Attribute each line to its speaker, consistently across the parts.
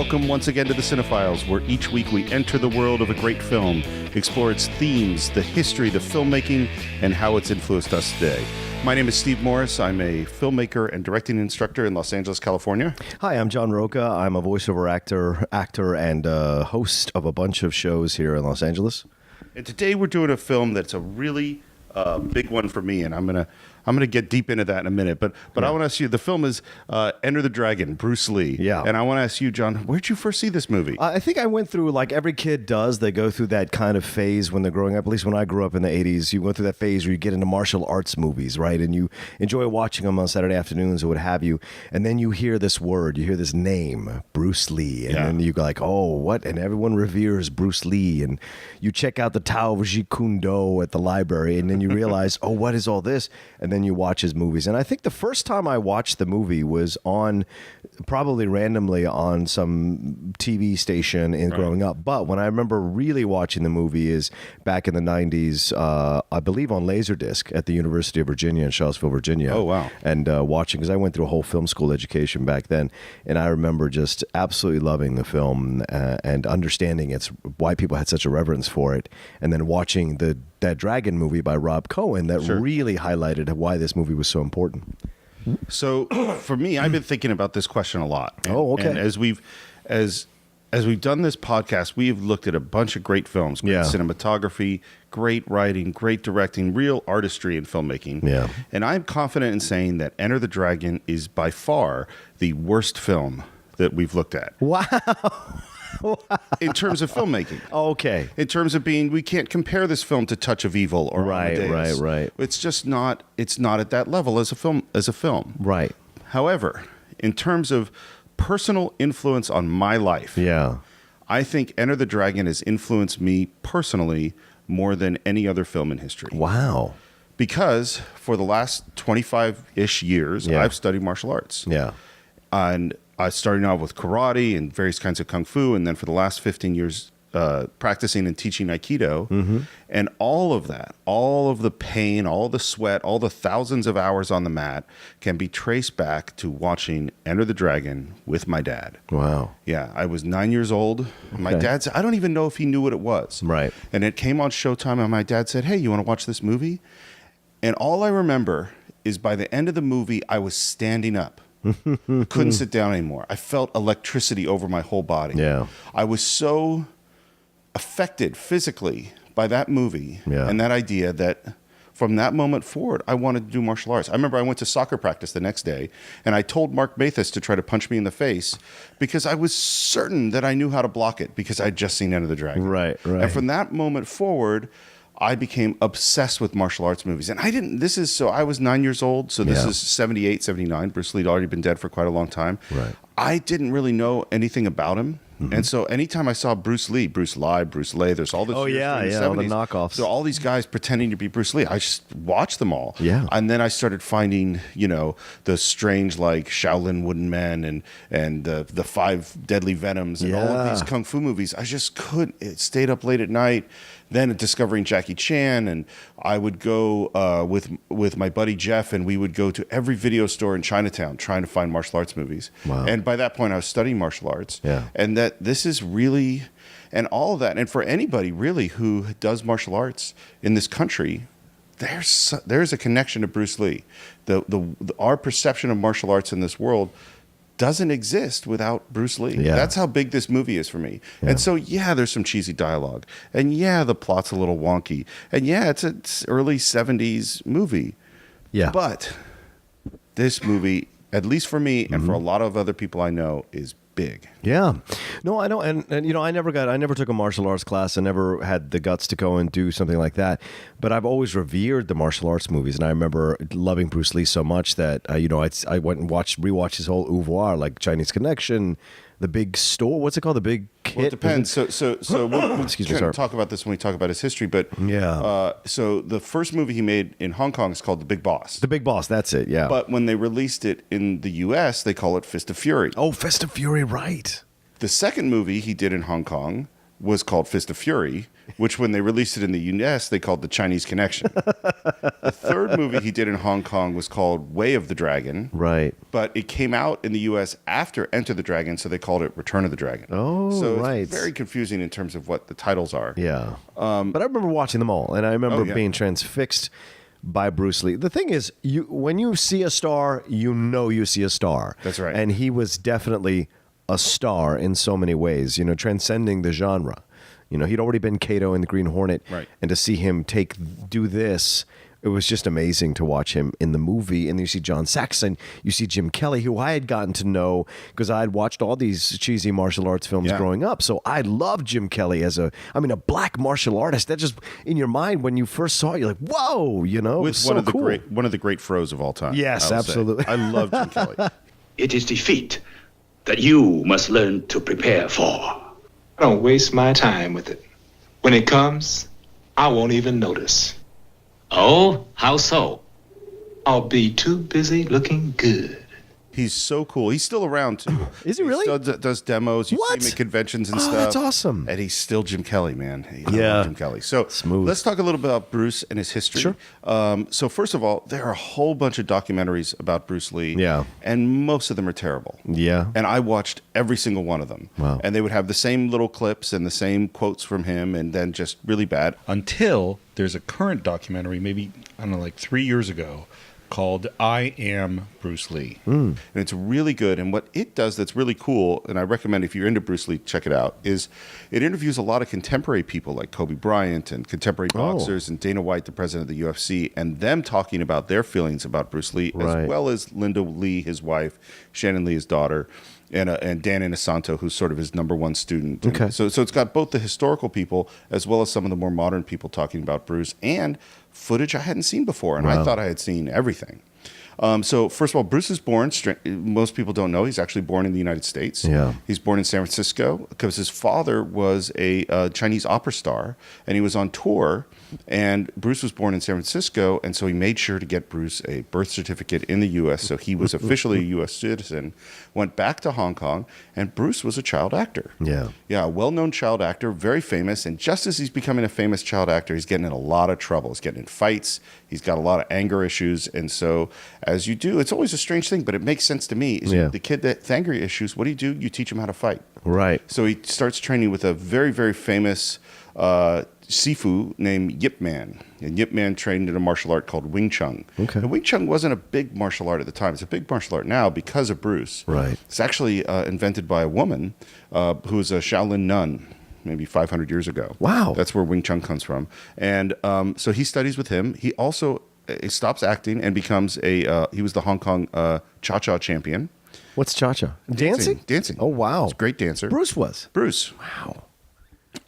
Speaker 1: Welcome once again to the Cine-Files, where each week we enter the world of a great film, explore its themes, the history, the filmmaking, and how it's influenced us today. My name is Steve Morris. I'm a filmmaker and directing instructor in Los Angeles, California.
Speaker 2: Hi, I'm John Roca. I'm a voiceover actor and host of a bunch of shows here in Los Angeles.
Speaker 1: And today we're doing a film that's a really big one for me, and I'm gonna get deep into that in a minute. But I want to ask you, the film is Enter the Dragon, Bruce Lee.
Speaker 2: Yeah.
Speaker 1: And I want to ask you, John, where'd you first see this movie?
Speaker 2: I think I went through, like every kid does, they go through that kind of phase when they're growing up. At least when I grew up in the 80s, you went through that phase where you get into martial arts movies, right? And you enjoy watching them on Saturday afternoons or what have you. And then you hear this word, you hear this name, Bruce Lee. And then you go like, oh, what? And everyone reveres Bruce Lee. And you check out the Tao of Jeet Kune Do at the library. And then you realize, oh, what is all this? And then you watch his movies. And I think the first time I watched the movie was on, probably randomly on some TV station growing up. But when I remember really watching the movie is back in the 90s, I believe on Laserdisc at the University of Virginia in Charlottesville, Virginia.
Speaker 1: Oh, wow.
Speaker 2: And watching, because I went through a whole film school education back then. And I remember just absolutely loving the film and understanding why people had such a reverence for it. And then watching that Dragon movie by Rob Cohen that really highlighted why this movie was so important.
Speaker 1: So for me, I've been thinking about this question a lot. And,
Speaker 2: oh, okay.
Speaker 1: And as we've done this podcast, we've looked at a bunch of great films, great cinematography, great writing, great directing, real artistry in filmmaking. Yeah. And I'm confident in saying that Enter the Dragon is by far the worst film that we've looked at.
Speaker 2: Wow.
Speaker 1: In terms of filmmaking.
Speaker 2: Okay.
Speaker 1: In terms of we can't compare this film to Touch of Evil or Amadeus.
Speaker 2: Right.
Speaker 1: It's just not, it's not at that level as a film.
Speaker 2: Right.
Speaker 1: However, in terms of personal influence on my life, I think Enter the Dragon has influenced me personally more than any other film in history.
Speaker 2: Wow.
Speaker 1: Because for the last 25-ish years, I've studied martial arts. Yeah. And I started off with karate and various kinds of kung fu, and then for the last 15 years practicing and teaching Aikido. And all of that, all of the pain, all the sweat, all the thousands of hours on the mat can be traced back to watching Enter the Dragon with my dad.
Speaker 2: Wow.
Speaker 1: Yeah, I was 9 years old. Okay. My dad said, I don't even know if he knew what it was. Right. And it came on Showtime, and my dad said, hey, you want to watch this movie? And all I remember is by the end of the movie, I was standing up. Couldn't sit down anymore. I felt electricity over my whole body. Yeah. I was so affected physically by that movie and that idea that from that moment forward, I wanted to do martial arts. I remember I went to soccer practice the next day, and I told Mark Mathis to try to punch me in the face because I was certain that I knew how to block it because I'd just seen Enter the Dragon. Right. And from that moment forward, I became obsessed with martial arts movies. And I was 9 years old, so this is 78, 79. Bruce Lee had already been dead for quite a long time. Right. I didn't really know anything about him. And so anytime I saw Bruce Lee, there's all this
Speaker 2: all the knockoffs.
Speaker 1: So all these guys pretending to be Bruce Lee, I just watched them all. Yeah. And then I started finding, the strange like Shaolin Wooden Men and the Five Deadly Venoms and all of these kung fu movies. I just couldn't. It stayed up late at night. Then discovering Jackie Chan, and I would go with my buddy Jeff, and we would go to every video store in Chinatown trying to find martial arts movies. Wow. And by that point, I was studying martial arts. Yeah. And that this is really, and all of that, and for anybody really who does martial arts in this country, there's a connection to Bruce Lee. Our perception of martial arts in this world doesn't exist without Bruce Lee. Yeah. That's how big this movie is for me. Yeah. And so, there's some cheesy dialogue. And the plot's a little wonky. And it's an early 70s movie. Yeah. But this movie, at least for me and for a lot of other people I know, is big.
Speaker 2: Yeah. No, I know. And I never took a martial arts class. I never had the guts to go and do something like that. But I've always revered the martial arts movies. And I remember loving Bruce Lee so much that, I went and rewatched his whole oeuvre, like Chinese Connection, The Big Store. What's it called? The Big Hit?
Speaker 1: Well, it depends. So we'll talk about this when we talk about his history. But so the first movie he made in Hong Kong is called The Big Boss.
Speaker 2: The Big Boss, that's it, yeah.
Speaker 1: But when they released it in the U.S., they call it Fist of Fury.
Speaker 2: Oh, Fist of Fury, right.
Speaker 1: The second movie he did in Hong Kong was called Fist of Fury, which when they released it in the US, they called The Chinese Connection. The third movie he did in Hong Kong was called Way of the Dragon.
Speaker 2: Right.
Speaker 1: But it came out in the US after Enter the Dragon, so they called it Return of the Dragon.
Speaker 2: Oh,
Speaker 1: so
Speaker 2: right.
Speaker 1: It's very confusing in terms of what the titles are.
Speaker 2: Yeah. But I remember watching them all, and I remember being transfixed by Bruce Lee. The thing is, when you see a star, you know you see a star.
Speaker 1: That's right.
Speaker 2: And he was definitely a star in so many ways, transcending the genre. He'd already been Kato in the Green Hornet,
Speaker 1: right.
Speaker 2: And to see him do this, it was just amazing to watch him in the movie. And then you see John Saxon, you see Jim Kelly, who I had gotten to know because I had watched all these cheesy martial arts films growing up. So I loved Jim Kelly as a black martial artist. That just, in your mind, when you first saw it, you're like, whoa,
Speaker 1: With one of the great throws of all time.
Speaker 2: Yes, absolutely.
Speaker 1: I love Jim Kelly.
Speaker 3: It is defeat that you must learn to prepare for.
Speaker 4: I don't waste my time with it. When it comes, I won't even notice.
Speaker 3: Oh, how so?
Speaker 4: I'll be too busy looking good.
Speaker 1: He's so cool. He's still around, too.
Speaker 2: Is he really?
Speaker 1: He still does demos. You see him at conventions and stuff.
Speaker 2: That's awesome.
Speaker 1: And he's still Jim Kelly, man. I love Jim Kelly. So
Speaker 2: smooth.
Speaker 1: Let's talk a little bit about Bruce and his history.
Speaker 2: Sure.
Speaker 1: So first of all, there are a whole bunch of documentaries about Bruce Lee.
Speaker 2: Yeah.
Speaker 1: And most of them are terrible.
Speaker 2: Yeah.
Speaker 1: And I watched every single one of them.
Speaker 2: Wow.
Speaker 1: And they would have the same little clips and the same quotes from him and then just really bad.
Speaker 5: Until there's a current documentary, maybe, I don't know, like 3 years ago, called I Am Bruce Lee.
Speaker 1: And it's really good. And what it does that's really cool, and I recommend if you're into Bruce Lee, check it out, is it interviews a lot of contemporary people like Kobe Bryant and contemporary boxers and Dana White, the president of the UFC, and them talking about their feelings about Bruce Lee, as well as Linda Lee, his wife, Shannon Lee, his daughter, and Dan Inosanto, who's sort of his number one student.
Speaker 2: Okay.
Speaker 1: So it's got both the historical people as well as some of the more modern people talking about Bruce and footage I hadn't seen before, and I thought I had seen everything. So first of all, Bruce is born, most people don't know, he's actually born in the United States.
Speaker 2: Yeah.
Speaker 1: He's born in San Francisco because his father was a Chinese opera star, and he was on tour, and Bruce was born in San Francisco, and so he made sure to get Bruce a birth certificate in the U.S., so he was officially a U.S. citizen, went back to Hong Kong, and Bruce was a child actor.
Speaker 2: Yeah.
Speaker 1: Yeah, a well-known child actor, very famous, and just as he's becoming a famous child actor, he's getting in a lot of trouble. He's getting in fights, he's got a lot of anger issues, and so as you do, it's always a strange thing, but it makes sense to me. Is the kid that has anger issues, what do? You teach him how to fight.
Speaker 2: Right.
Speaker 1: So he starts training with a very, very famous Sifu named Yip Man. And Yip Man trained in a martial art called Wing Chun.
Speaker 2: Okay.
Speaker 1: And Wing Chun wasn't a big martial art at the time. It's a big martial art now because of Bruce.
Speaker 2: Right.
Speaker 1: It's actually invented by a woman who was a Shaolin nun maybe 500 years ago.
Speaker 2: Wow.
Speaker 1: That's where Wing Chun comes from. And so he studies with him. He also stops acting and becomes he was the Hong Kong Cha-Cha champion.
Speaker 2: What's Cha-Cha? Dancing?
Speaker 1: Dancing.
Speaker 2: Oh, wow.
Speaker 1: He's a great dancer.
Speaker 2: Bruce was?
Speaker 1: Bruce.
Speaker 2: Wow.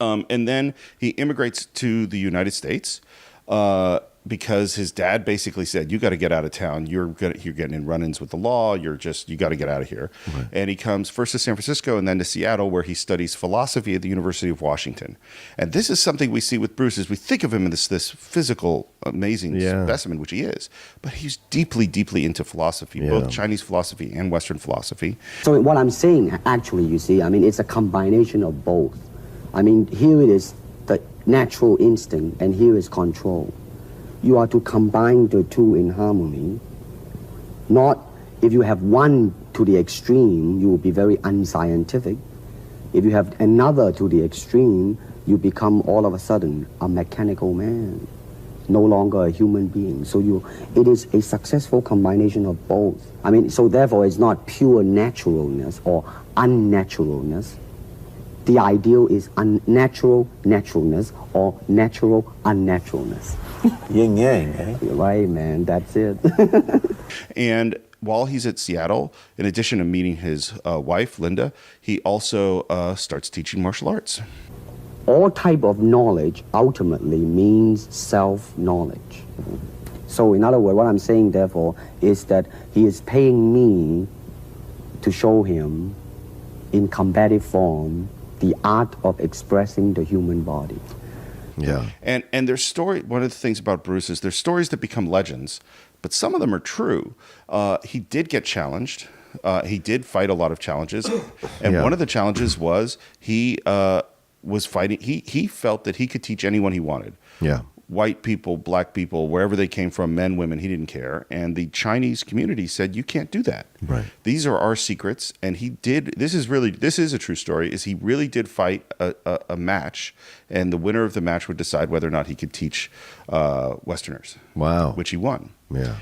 Speaker 1: And then he immigrates to the United States because his dad basically said, you got to get out of town. You're getting in run-ins with the law. You got to get out of here. Right. And he comes first to San Francisco and then to Seattle, where he studies philosophy at the University of Washington. And this is something we see with Bruce is we think of him as this physical, amazing specimen, which he is. But he's deeply, deeply into philosophy, both Chinese philosophy and Western philosophy.
Speaker 6: So what I'm saying, actually, you see, it's a combination of both. Here it is the natural instinct, and here is control. You are to combine the two in harmony. Not, if you have one to the extreme, you will be very unscientific. If you have another to the extreme, you become all of a sudden a mechanical man, no longer a human being. So it is a successful combination of both. So therefore it's not pure naturalness or unnaturalness. The ideal is unnatural naturalness or natural unnaturalness.
Speaker 7: Yin yang, eh?
Speaker 6: You're right, man. That's it.
Speaker 1: And while he's at Seattle, in addition to meeting his wife, Linda, he also starts teaching martial arts.
Speaker 6: All type of knowledge ultimately means self-knowledge. So in other words, what I'm saying, therefore, is that he is paying me to show him in combative form the art of expressing the human body.
Speaker 2: Yeah.
Speaker 1: And there's one of the things about Bruce is there's stories that become legends, but some of them are true. He did get challenged. He did fight a lot of challenges. And one of the challenges was he was fighting. He felt that he could teach anyone he wanted.
Speaker 2: Yeah.
Speaker 1: White people, black people, wherever they came from, men, women, he didn't care. And the Chinese community said, you can't do that.
Speaker 2: Right.
Speaker 1: These are our secrets. And he did, this is a true story, is he really did fight a match, and the winner of the match would decide whether or not he could teach Westerners.
Speaker 2: Wow.
Speaker 1: Which he won.
Speaker 2: Yeah.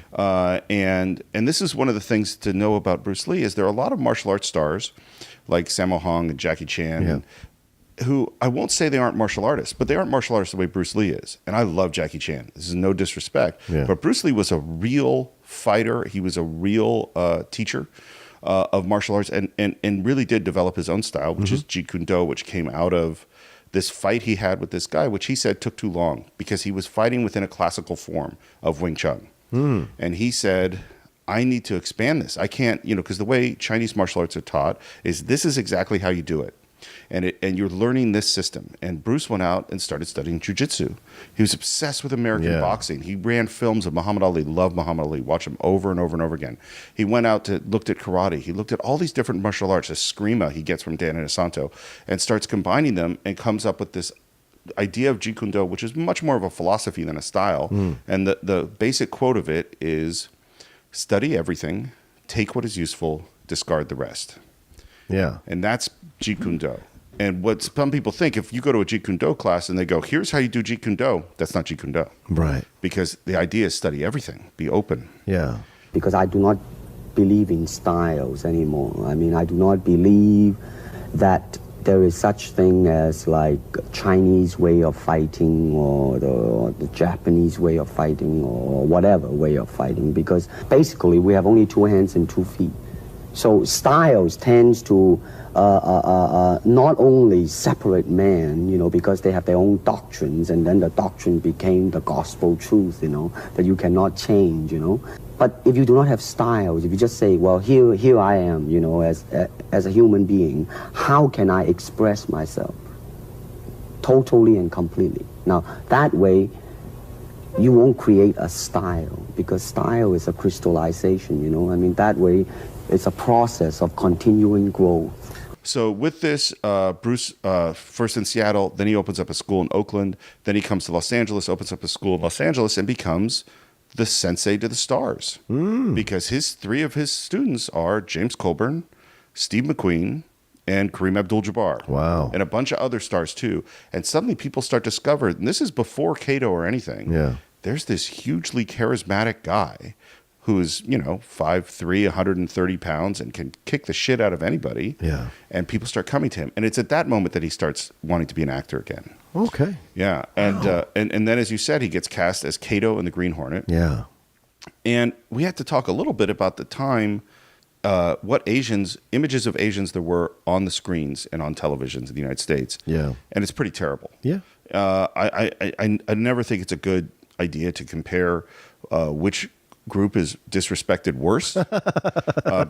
Speaker 1: And this is one of the things to know about Bruce Lee, is there are a lot of martial arts stars like Sammo Hung and Jackie Chan, who I won't say they aren't martial artists, but they aren't martial artists the way Bruce Lee is. And I love Jackie Chan. This is no disrespect.
Speaker 2: Yeah.
Speaker 1: But Bruce Lee was a real fighter. He was a real teacher of martial arts, and really did develop his own style, which is Jeet Kune Do, which came out of this fight he had with this guy, which he said took too long because he was fighting within a classical form of Wing Chun. And he said, I need to expand this. I can't, because the way Chinese martial arts are taught is this is exactly how you do it. And you're learning this system. And Bruce went out and started studying jiu-jitsu. He was obsessed with American boxing. He ran films of Muhammad Ali, loved Muhammad Ali, watched him over and over and over again. He went out looked at karate. He looked at all these different martial arts, Eskrima he gets from Dan Inosanto, and starts combining them and comes up with this idea of Jeet Kune Do, which is much more of a philosophy than a style. And the basic quote of it is, study everything, take what is useful, discard the rest.
Speaker 2: Yeah.
Speaker 1: And that's Jeet Kune Do. And what some people think, if you go to a Jeet Kune Do class and they go, here's how you do Jeet Kune Do, that's not Jeet Kune Do.
Speaker 2: Right.
Speaker 1: Because the idea is study everything, be open.
Speaker 2: Yeah.
Speaker 6: Because I do not believe in styles anymore. I mean, I do not believe that there is such thing as like Chinese way of fighting or the Japanese way of fighting or whatever way of fighting, because basically we have only 2 hands and 2 feet. So styles tends to not only separate men, because they have their own doctrines, and then the doctrine became the gospel truth, that you cannot change, But if you do not have styles, if you just say, well, here I am, as a human being, how can I express myself totally and completely? Now, that way, you won't create a style, because style is a crystallization, I mean, that way, it's a process of continuing growth.
Speaker 1: So with this, Bruce, first in Seattle, then he opens up a school in Oakland, then he comes to Los Angeles, opens up a school in Los Angeles, and becomes the sensei to the stars. Because 3 of his students are James Coburn, Steve McQueen, and Kareem Abdul-Jabbar.
Speaker 2: Wow.
Speaker 1: And a bunch of other stars too. And suddenly people start to discover, and this is before Kato or anything, there's this hugely charismatic guy who's, 5'3", 130 pounds, and can kick the shit out of anybody.
Speaker 2: Yeah.
Speaker 1: And people start coming to him. And it's at that moment that he starts wanting to be an actor again.
Speaker 2: Okay.
Speaker 1: Yeah. And then, as you said, he gets cast as Kato in The Green Hornet.
Speaker 2: Yeah.
Speaker 1: And we had to talk a little bit about the time, what images of Asians there were on the screens and on televisions in the United States.
Speaker 2: Yeah.
Speaker 1: And it's pretty terrible.
Speaker 2: Yeah.
Speaker 1: I never think it's a good idea to compare which group is disrespected worse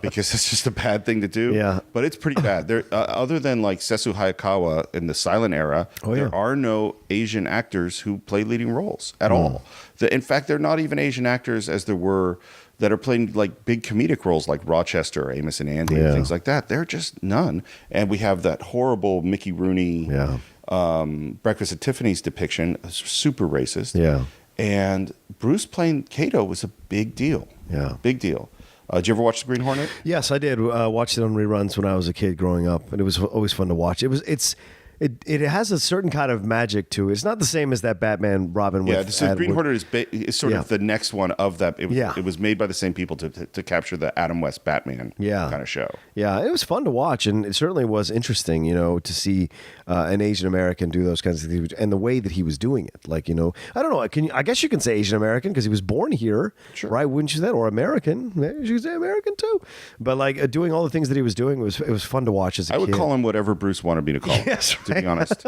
Speaker 1: because it's just a bad thing to do.
Speaker 2: Yeah.
Speaker 1: But it's pretty bad. There, other than like Sesu Hayakawa in the silent era, there are no Asian actors who play leading roles at all. In fact, they're not even Asian actors as there were that are playing like big comedic roles like Rochester, Amos and Andy, and things like that. They're just none. And we have that horrible Mickey Rooney Breakfast at Tiffany's depiction, super racist.
Speaker 2: Yeah.
Speaker 1: And Bruce playing Kato was a big deal.
Speaker 2: Yeah.
Speaker 1: Big deal. Did you ever watch The Green Hornet?
Speaker 2: Yes, I did. Watched it on reruns when I was a kid growing up, and it was always fun to watch. It has a certain kind of magic to it. It's not the same as that Batman Robin.
Speaker 1: Yeah, so Green Hornet is sort of the next one of that. It was made by the same people to capture the Adam West Batman kind of show. Yeah,
Speaker 2: it was fun to watch, and it certainly was interesting, to see an Asian American do those kinds of things, and the way that he was doing it. Like, I don't know. I guess you can say Asian American because he was born here, right? Wouldn't you say that? Or American? Maybe you could say American too. But like doing all the things that he was doing, it was fun to watch as a kid.
Speaker 1: I would call him whatever Bruce wanted me to call him.
Speaker 2: Yes,
Speaker 1: to be honest.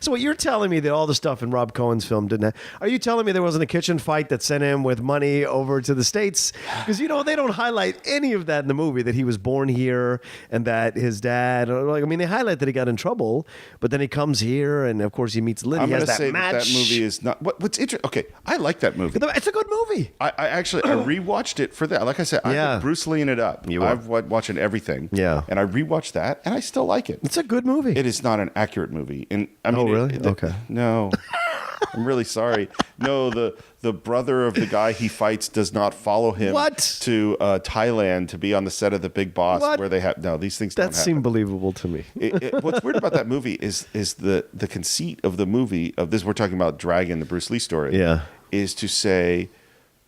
Speaker 2: So what you're telling me that all the stuff in Rob Cohen's film didn't have, are you telling me there wasn't a kitchen fight that sent him with money over to the States? Because, they don't highlight any of that in the movie, that he was born here and that his dad, they highlight that he got in trouble, but then he comes here and of course he meets Liddy.
Speaker 1: I'm going to say that movie is not, what's interesting. Okay, I like that movie.
Speaker 2: It's a good movie.
Speaker 1: I rewatched it for that. Like I said, I put Bruce Lee in it up. I've watching everything.
Speaker 2: Yeah.
Speaker 1: And I rewatched that and I still like it.
Speaker 2: It's a good movie.
Speaker 1: It is is not an accurate movie. And I mean,
Speaker 2: really? Okay.
Speaker 1: No. I'm really sorry. No, the brother of the guy he fights does not follow him to Thailand to be on the set of The Big Boss, where they have these things.
Speaker 2: That seemed believable to me.
Speaker 1: What's weird about that movie is the conceit of the movie of this. We're talking about Dragon, the Bruce Lee story.
Speaker 2: Yeah,
Speaker 1: is to say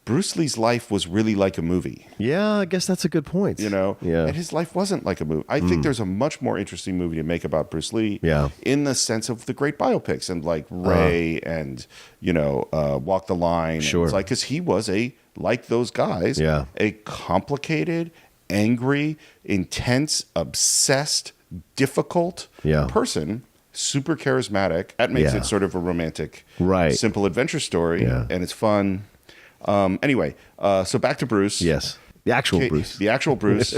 Speaker 1: Bruce Lee's life was really like a movie.
Speaker 2: Yeah, I guess that's a good point.
Speaker 1: Yeah,
Speaker 2: and
Speaker 1: his life wasn't like a movie. I think there's a much more interesting movie to make about Bruce Lee.
Speaker 2: Yeah,
Speaker 1: in the sense of the great biopics and like Ray and Walk the Line.
Speaker 2: Sure,
Speaker 1: it's like because he was like those guys.
Speaker 2: Yeah,
Speaker 1: a complicated, angry, intense, obsessed, difficult person. Super charismatic. That makes it sort of a romantic, simple adventure story, and it's fun. Anyway, so back to Bruce.
Speaker 2: Yes. The actual Bruce.
Speaker 1: The actual Bruce.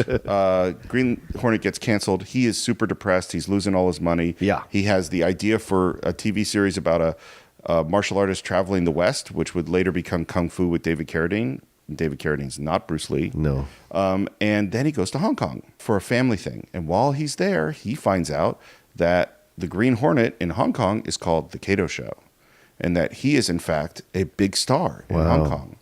Speaker 1: Green Hornet gets canceled. He is super depressed. He's losing all his money.
Speaker 2: Yeah.
Speaker 1: He has the idea for a TV series about a martial artist traveling the West, which would later become Kung Fu with David Carradine. David Carradine's not Bruce Lee.
Speaker 2: No.
Speaker 1: And then he goes to Hong Kong for a family thing. And while he's there, he finds out that the Green Hornet in Hong Kong is called the Kato Show. And that he is, in fact, a big star in Hong Kong.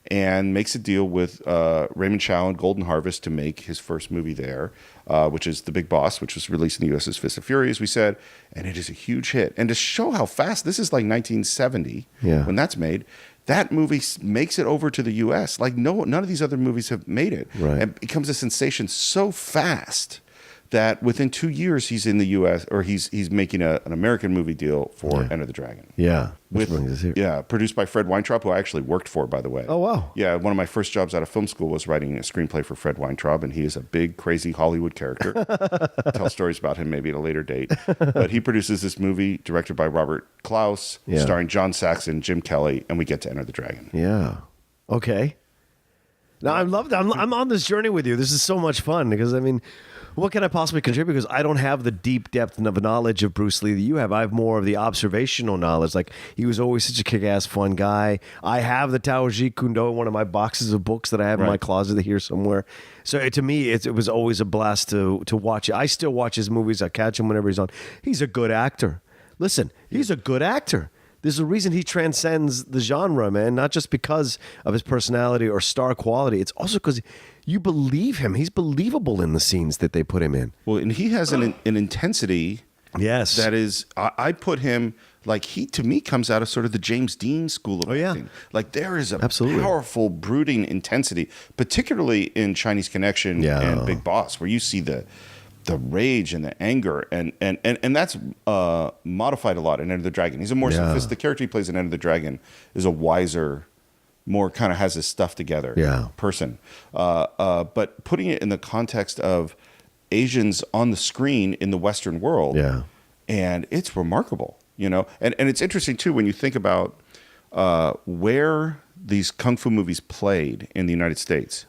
Speaker 1: And makes a deal with Raymond Chow and Golden Harvest to make his first movie there, which is The Big Boss, which was released in the U.S. as Fist of Fury, as we said. And it is a huge hit. And to show how fast, this is like 1970 when that's made, that movie makes it over to the U.S. Like none of these other movies have made it.
Speaker 2: Right.
Speaker 1: And becomes a sensation so fast that within 2 years he's in the U.S. or he's making an American movie deal for Enter the Dragon.
Speaker 2: Yeah, which brings us here.
Speaker 1: Yeah, produced by Fred Weintraub, who I actually worked for, by the way.
Speaker 2: Oh wow!
Speaker 1: Yeah, one of my first jobs out of film school was writing a screenplay for Fred Weintraub, and he is a big, crazy Hollywood character. I'll tell stories about him maybe at a later date. But he produces this movie directed by Robert Klaus, starring John Saxon, Jim Kelly, and we get to Enter the Dragon.
Speaker 2: Yeah. Okay. Now I love that. I'm on this journey with you. This is so much fun because I mean, what can I possibly contribute? Because I don't have the deep depth of knowledge of Bruce Lee that you have. I have more of the observational knowledge. Like he was always such a kick-ass fun guy. I have the Tao Ji Kundo in one of my boxes of books that I have in my closet here somewhere. So to me, it was always a blast to watch it. I still watch his movies. I catch him whenever he's on. He's a good actor. Listen, he's a good actor. There's a reason he transcends the genre, man. Not just because of his personality or star quality. It's also because you believe him. He's believable in the scenes that they put him in.
Speaker 1: Well, and he has an intensity.
Speaker 2: Yes.
Speaker 1: That is, I put him, like he, to me, comes out of sort of the James Dean school of acting. Like there is a powerful, brooding intensity, particularly in Chinese Connection and Big Boss, where you see the rage and the anger, and that's modified a lot in Enter the Dragon. He's a more sophisticated, the character he plays in Enter the Dragon is a wiser, more kind of has his stuff together person. But putting it in the context of Asians on the screen in the Western world, and it's remarkable, and it's interesting too when you think about where these kung fu movies played in the United States,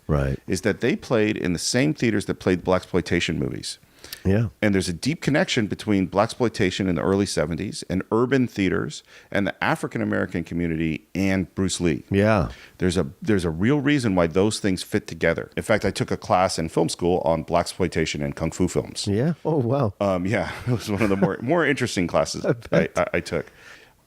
Speaker 1: is that they played in the same theaters that played blaxploitation movies.
Speaker 2: Yeah.
Speaker 1: And there's a deep connection between blaxploitation in the early 70s and urban theaters and the African American community and Bruce Lee.
Speaker 2: Yeah.
Speaker 1: There's a real reason why those things fit together. In fact, I took a class in film school on blaxploitation and kung fu films.
Speaker 2: Yeah. Oh wow.
Speaker 1: Yeah, it was one of the more interesting classes I took.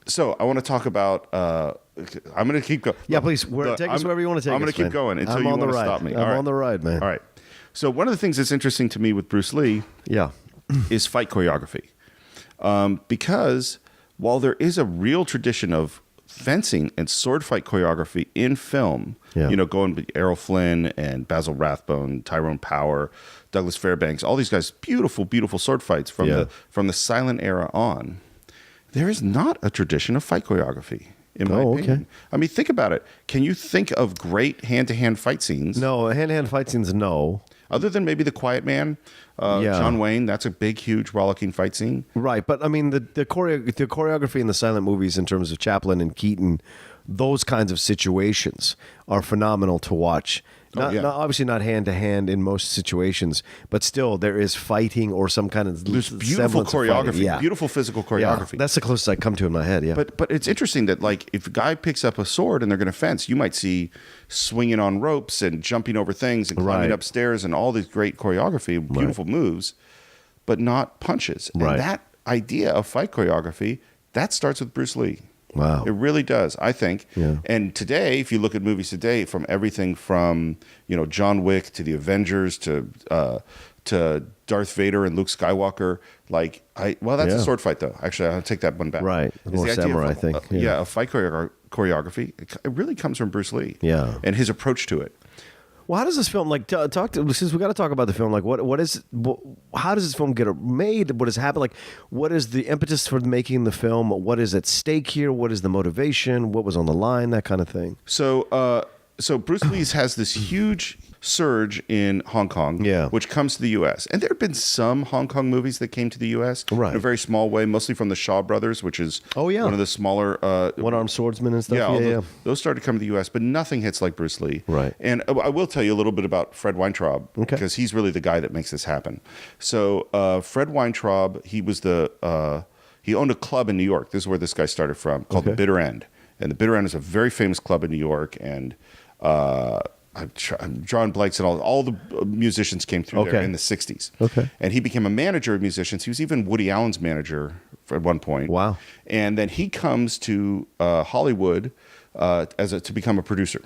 Speaker 1: So I want to talk about. I'm going to keep going.
Speaker 2: Yeah, please. Take us wherever you want to take us.
Speaker 1: I'm going to keep going until you want to stop me.
Speaker 2: I'm on the ride, man.
Speaker 1: All right. So one of the things that's interesting to me with Bruce Lee, is fight choreography, because while there is a real tradition of fencing and sword fight choreography in film, going with Errol Flynn and Basil Rathbone, Tyrone Power, Douglas Fairbanks, all these guys, beautiful, beautiful sword fights from the silent era on. There is not a tradition of fight choreography, in my opinion. Okay. I mean, think about it. Can you think of great hand-to-hand fight scenes?
Speaker 2: No, hand-to-hand fight scenes, no.
Speaker 1: Other than maybe The Quiet Man, John Wayne, that's a big, huge, rollicking fight scene.
Speaker 2: Right, but I mean, the choreography in the silent movies in terms of Chaplin and Keaton, those kinds of situations are phenomenal to watch. Obviously not hand to hand in most situations, but still there is fighting or some kind of
Speaker 1: there's beautiful choreography, beautiful physical choreography.
Speaker 2: That's the closest I come to in my head. Yeah,
Speaker 1: but it's interesting that like if a guy picks up a sword and they're going to fence, you might see swinging on ropes and jumping over things and climbing upstairs and all these great choreography, beautiful moves, but not punches. And that idea of fight choreography, that starts with Bruce Lee.
Speaker 2: Wow.
Speaker 1: It really does, I think.
Speaker 2: Yeah.
Speaker 1: And today, if you look at movies today, from everything from, John Wick to the Avengers to Darth Vader and Luke Skywalker, that's a sword fight though. Actually, I'll take that one back.
Speaker 2: Right.
Speaker 1: It's
Speaker 2: More
Speaker 1: the idea
Speaker 2: samurai
Speaker 1: of,
Speaker 2: thing.
Speaker 1: a fight choreography. It really comes from Bruce Lee.
Speaker 2: Yeah.
Speaker 1: And his approach to it.
Speaker 2: Well, how does this film since we got to talk about the film, how does this film get made? What has happened? What is the impetus for making the film? What is at stake here? What is the motivation? What was on the line? That kind of thing.
Speaker 1: So Bruce Lee has this huge surge in Hong Kong, which comes to the U.S. And there have been some Hong Kong movies that came to the U.S. in a very small way, mostly from the Shaw Brothers, which is one of the smaller
Speaker 2: one-armed swordsmen and stuff.
Speaker 1: Those started to come to the U.S., but nothing hits like Bruce Lee.
Speaker 2: Right.
Speaker 1: And I will tell you a little bit about Fred Weintraub, because he's really the guy that makes this happen. So Fred Weintraub, he owned a club in New York. This is where this guy started from, called The Bitter End. And The Bitter End is a very famous club in New York, and I'm drawing blanks, and all the musicians came through there in the 60s. Okay. And he became a manager of musicians. He was even Woody Allen's manager at one point.
Speaker 2: Wow.
Speaker 1: And then he comes to Hollywood to become a producer.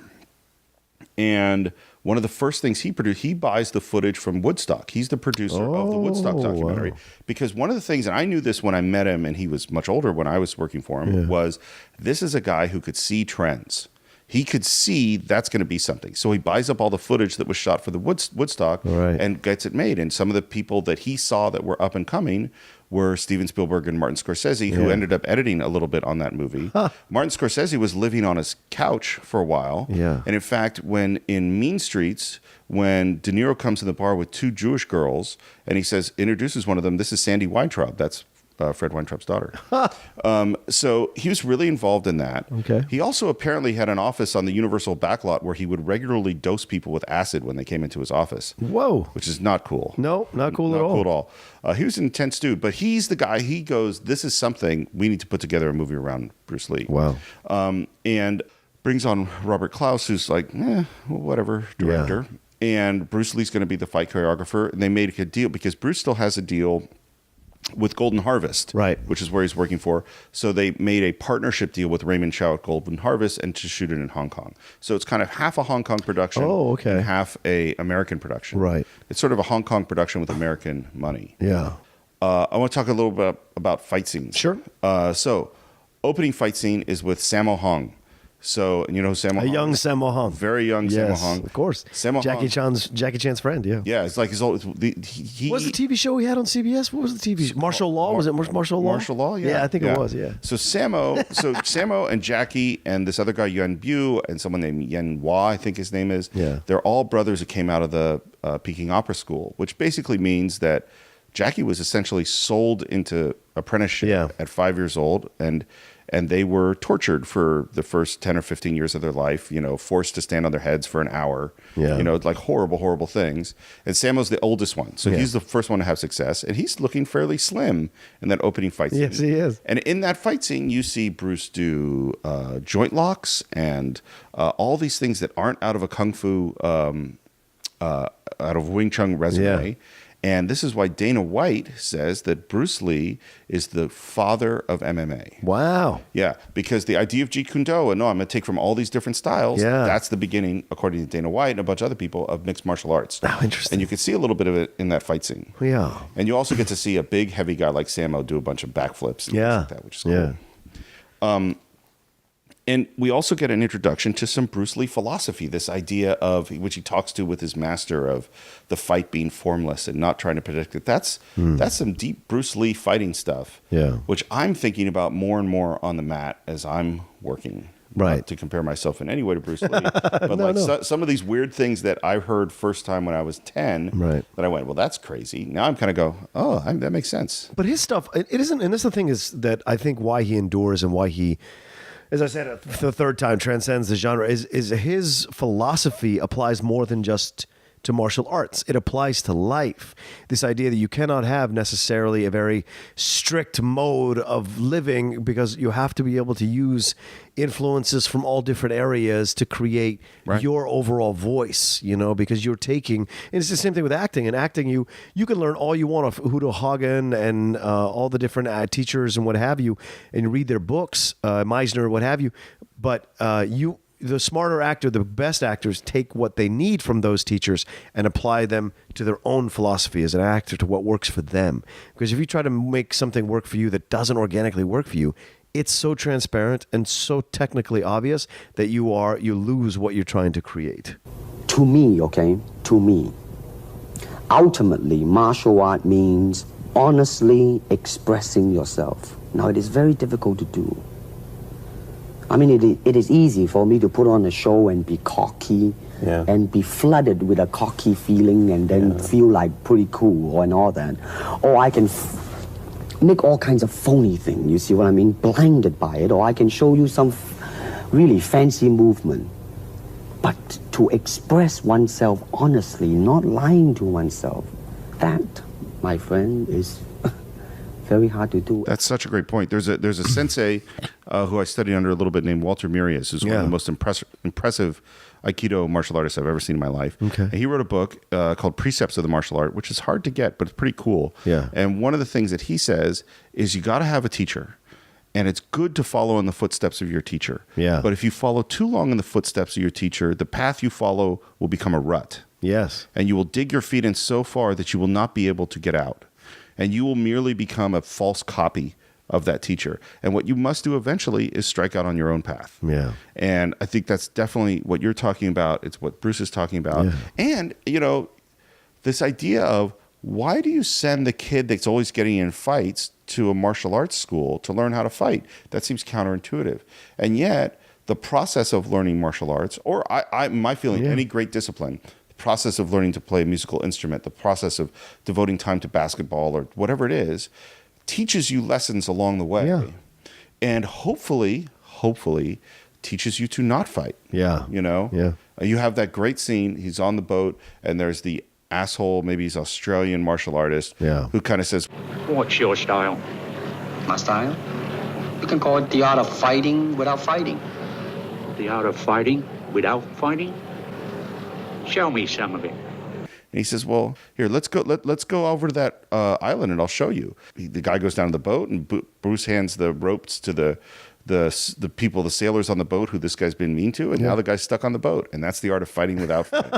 Speaker 1: And one of the first things he produced, he buys the footage from Woodstock. He's the producer of the Woodstock documentary. Wow. Because one of the things, and I knew this when I met him, and he was much older when I was working for him, was this is a guy who could see trends. He could see that's going to be something. So he buys up all the footage that was shot for the Woodstock and gets it made. And some of the people that he saw that were up and coming were Steven Spielberg and Martin Scorsese, who ended up editing a little bit on that movie. Martin Scorsese was living on his couch for a while. Yeah. And in fact, when in Mean Streets, when De Niro comes to the bar with two Jewish girls, and he introduces one of them, this is Sandy Weintraub. That's Fred Weintraub's daughter. So he was really involved in that. Okay. He also apparently had an office on the Universal backlot where he would regularly dose people with acid when they came into his office.
Speaker 2: Whoa.
Speaker 1: Which is not cool.
Speaker 2: No, not cool at all.
Speaker 1: Not cool at all. He was an intense dude, but he's the guy, he goes, this is something, we need to put together a movie around Bruce Lee.
Speaker 2: Wow.
Speaker 1: And brings on Robert Klaus, who's like, whatever, director. Yeah. And Bruce Lee's going to be the fight choreographer. And they made a deal, because Bruce still has a deal with Golden Harvest, which is where he's working for. So they made a partnership deal with Raymond Chow at Golden Harvest and to shoot it in Hong Kong. So it's kind of half a Hong Kong production and half a American production. Right. It's sort of a Hong Kong production with American money. Yeah. I want to talk a little bit about fight scenes. Sure. So opening fight scene is with Sammo Hung. So, and you know who Sammo Hung? A
Speaker 2: young Sammo Hung.
Speaker 1: Very young Sammo Hung.
Speaker 2: Of course. Jackie Chan's friend,
Speaker 1: Yeah, it's like his old...
Speaker 2: What was the TV show he had on CBS? What was the TV show? Martial Law? Was it Martial Law?
Speaker 1: Martial Law, yeah.
Speaker 2: Yeah, I think it was, yeah.
Speaker 1: So Sammo and Jackie and this other guy, Yuan Bu, and someone named Yen Hua, I think his name is, they're all brothers that came out of the Peking Opera School, which basically means that Jackie was essentially sold into apprenticeship at 5 years old, and they were tortured for the first 10 or 15 years of their life, forced to stand on their heads for an hour, like horrible, horrible things. And Sammo's the oldest one. So he's the first one to have success. And he's looking fairly slim in that opening fight scene.
Speaker 2: Yes, he is.
Speaker 1: And in that fight scene, you see Bruce do joint locks and all these things that aren't out of a Kung Fu, out of Wing Chun resume. Yeah. And this is why Dana White says that Bruce Lee is the father of MMA.
Speaker 2: Wow.
Speaker 1: Yeah, because the idea of Jeet Kune Do, and I'm going to take from all these different styles, that's the beginning, according to Dana White and a bunch of other people, of mixed martial arts.
Speaker 2: Oh, interesting.
Speaker 1: And you can see a little bit of it in that fight scene.
Speaker 2: Yeah.
Speaker 1: And you also get to see a big, heavy guy like Sammo do a bunch of backflips and things like that, which is cool. Yeah. And we also get an introduction to some Bruce Lee philosophy, this idea of, which he talks to with his master, of the fight being formless and not trying to predict it. That's some deep Bruce Lee fighting stuff, which I'm thinking about more and more on the mat as I'm working.
Speaker 2: Right.
Speaker 1: Not to compare myself in any way to Bruce Lee. But some of these weird things that I heard first time when I was 10, that I went, well, that's crazy. Now I'm kind of go, that makes sense.
Speaker 2: But his stuff, it isn't, and that's the thing is that I think why he endures and why he, as I said, the third time transcends the genre is his philosophy applies more than just to martial arts. It applies to life. This idea that you cannot have necessarily a very strict mode of living because you have to be able to use influences from all different areas to create your overall voice, because you're taking, and it's the same thing with acting. In acting, you can learn all you want of Udo Hagen and all the different teachers and what have you, and read their books, Meisner, what have you, but the smarter actor, the best actors take what they need from those teachers and apply them to their own philosophy as an actor, to what works for them. Because if you try to make something work for you that doesn't organically work for you, it's so transparent and so technically obvious that you lose what you're trying to create.
Speaker 6: To me, ultimately, martial art means honestly expressing yourself. Now, it is very difficult to do. I mean, it is easy for me to put on a show and be cocky and be flooded with a cocky feeling and then feel like pretty cool and all that. Or I can make all kinds of phony things, you see what I mean? Blinded by it. Or I can show you some really fancy movement. But to express oneself honestly, not lying to oneself, that, my friend, is very hard to do.
Speaker 1: That's such a great point. There's a sensei who I studied under a little bit named Walter Murias, who's one of the most impressive Aikido martial artists I've ever seen in my life.
Speaker 2: Okay.
Speaker 1: And he wrote a book called Precepts of the Martial Art, which is hard to get, but it's pretty cool.
Speaker 2: Yeah.
Speaker 1: And one of the things that he says is you got to have a teacher. And it's good to follow in the footsteps of your teacher.
Speaker 2: Yeah.
Speaker 1: But if you follow too long in the footsteps of your teacher, the path you follow will become a rut.
Speaker 2: Yes.
Speaker 1: And you will dig your feet in so far that you will not be able to get out. And you will merely become a false copy of that teacher. And what you must do eventually is strike out on your own path.
Speaker 2: Yeah.
Speaker 1: And I think that's definitely what you're talking about. It's what Bruce is talking about.
Speaker 2: Yeah.
Speaker 1: And, this idea of why do you send the kid that's always getting in fights to a martial arts school to learn how to fight? That seems counterintuitive. And yet, the process of learning martial arts, or my feeling, any great discipline, the process of learning to play a musical instrument, the process of devoting time to basketball or whatever it is, teaches you lessons along the way.
Speaker 2: Yeah.
Speaker 1: And hopefully, teaches you to not fight.
Speaker 2: Yeah.
Speaker 1: Yeah. You have that great scene. He's on the boat, and there's the asshole, maybe he's Australian martial artist, who kind of says,
Speaker 3: What's your style?
Speaker 6: My style? You can call it the art of fighting without fighting.
Speaker 3: The art of fighting without fighting? Show me some of it.
Speaker 1: and he says, well, here, let's go over to that island and I'll show you. The guy goes down to the boat, and Bruce hands the ropes to the people, the sailors on the boat who this guy's been mean to, and now the guy's stuck on the boat, and that's the art of fighting without fighting.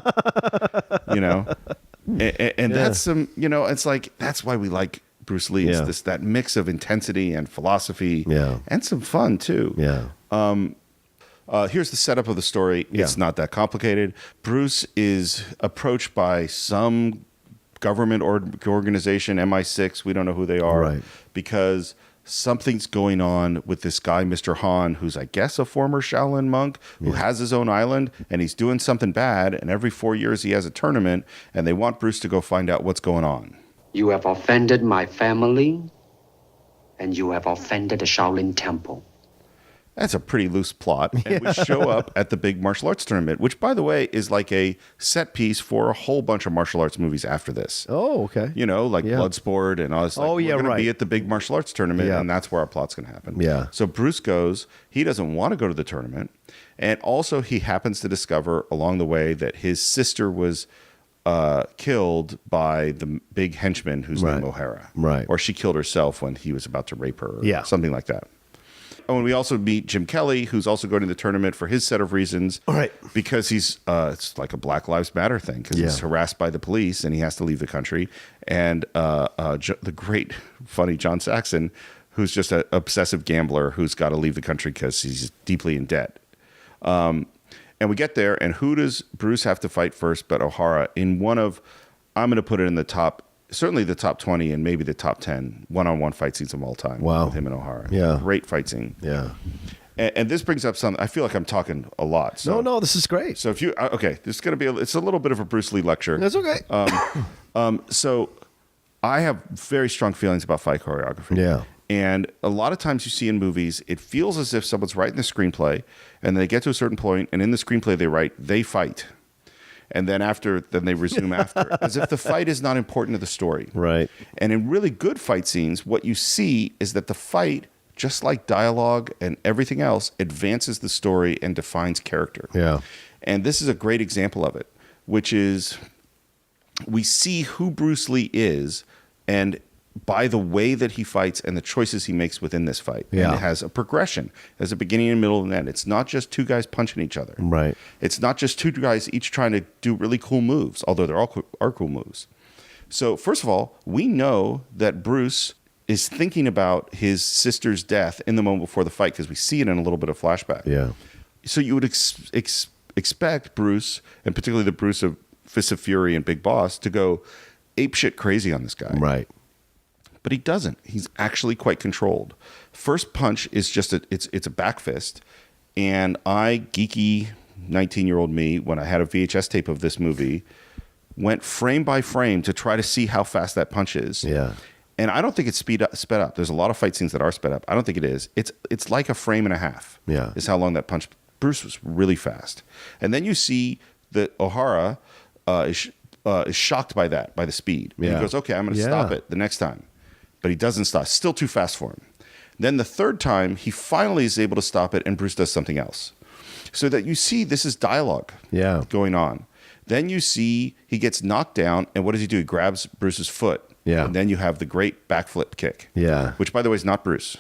Speaker 1: And that's some, it's like, that's why we like Bruce Lee. It's that mix of intensity and philosophy, and some fun too. Here's the setup of the story. It's not that complicated. Bruce is approached by some government organization, MI6. We don't know who they are, because something's going on with this guy, Mr. Han, who's, I guess, a former Shaolin monk who has his own island, and he's doing something bad. And every 4 years he has a tournament, and they want Bruce to go find out what's going on.
Speaker 6: You have offended my family, and you have offended the Shaolin Temple.
Speaker 1: That's a pretty loose plot. And we show up at the big martial arts tournament, which, by the way, is like a set piece for a whole bunch of martial arts movies after this.
Speaker 2: Oh, okay.
Speaker 1: Bloodsport and all this. We're going to be at the big martial arts tournament, and that's where our plot's going to happen.
Speaker 2: Yeah.
Speaker 1: So Bruce goes. He doesn't want to go to the tournament. And also he happens to discover along the way that his sister was killed by the big henchman who's named O'Hara.
Speaker 2: Right.
Speaker 1: Or she killed herself when he was about to rape her. Or something like that. Oh, and we also meet Jim Kelly, who's also going to the tournament for his set of reasons.
Speaker 2: Right.
Speaker 1: Because he's, it's like a Black Lives Matter thing, because he's harassed by the police and he has to leave the country. And the great, funny John Saxon, who's just an obsessive gambler who's got to leave the country because he's deeply in debt. And we get there, and who does Bruce have to fight first but O'Hara in one of, I'm going to put it in the top, certainly the top 20 and maybe the top 10 one-on-one fight scenes of all time.
Speaker 2: Wow.
Speaker 1: With him and O'Hara.
Speaker 2: Yeah.
Speaker 1: Great fight scene.
Speaker 2: Yeah.
Speaker 1: And this brings up something. I feel like I'm talking a lot. So,
Speaker 2: No, this is great.
Speaker 1: So if you, okay, this is going to be, it's a little bit of a Bruce Lee lecture.
Speaker 2: That's okay.
Speaker 1: So I have very strong feelings about fight choreography.
Speaker 2: Yeah.
Speaker 1: And a lot of times you see in movies, it feels as if someone's writing the screenplay and they get to a certain point, and in the screenplay they write, they fight. and then they resume after, as if the fight is not important to the story.
Speaker 2: Right.
Speaker 1: And in really good fight scenes, what you see is that the fight, just like dialogue and everything else, advances the story and defines character.
Speaker 2: Yeah.
Speaker 1: And this is a great example of it, which is we see who Bruce Lee is, and by the way that he fights and the choices he makes within this fight.
Speaker 2: Yeah.
Speaker 1: And it has a progression. There's a beginning, and middle, and end. It's not just two guys punching each other.
Speaker 2: Right.
Speaker 1: It's not just two guys each trying to do really cool moves, although they're all are cool moves. So first of all, we know that Bruce is thinking about his sister's death in the moment before the fight, because we see it in a little bit of flashback.
Speaker 2: Yeah.
Speaker 1: So you would expect Bruce, and particularly the Bruce of Fists of Fury and Big Boss, to go apeshit crazy on this guy.
Speaker 2: Right.
Speaker 1: But he doesn't. He's actually quite controlled. First punch is just it's a back fist, and geeky 19-year-old me, when I had a VHS tape of this movie, went frame by frame to try to see how fast that punch is.
Speaker 2: Yeah.
Speaker 1: And I don't think it's sped up. There's a lot of fight scenes that are sped up. I don't think it is. It's like a frame and a half.
Speaker 2: Yeah.
Speaker 1: Is how long that punch. Bruce was really fast. And then you see that O'Hara is shocked by the speed.
Speaker 2: Yeah.
Speaker 1: And he goes, okay, I'm going to stop it the next time. But he doesn't stop. Still too fast for him. Then the third time, he finally is able to stop it, and Bruce does something else. So that you see this is dialogue going on. Then you see he gets knocked down, and what does he do? He grabs Bruce's foot.
Speaker 2: Yeah.
Speaker 1: And then you have the great backflip kick.
Speaker 2: Yeah.
Speaker 1: Which, by the way, is not Bruce.